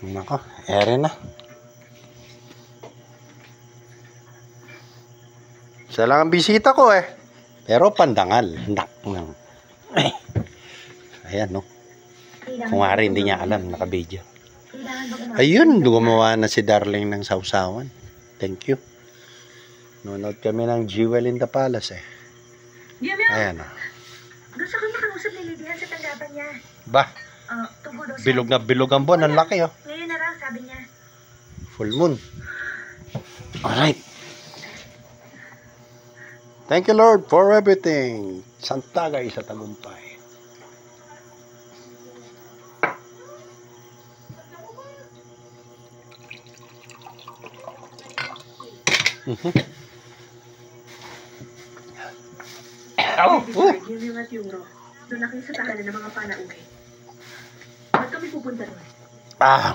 Nako, ere na. Isa lang ang bisita ko eh. Pero pandangal. Ayan no. Kung nga rin hindi niya alam, naka-video. Ayun, gumawa na si Darling ng sausawan. Thank you. Nunod kami ng Jewel in the Palace eh. Ayan o. Doon sa kanya kausap ni Lydia sa tanggapan niya. Ba? Tugo daw siya. Bilog na bilog ang buwan. Ang laki oh. Ngayon na raw, sabi niya. Full moon. Alright. Thank you Lord for everything. Santagay sa tagumpay. Yung at Euro. Doon na kayo sa tahanan ng mga panauhin. Ba't kami pupunta doon? Ah.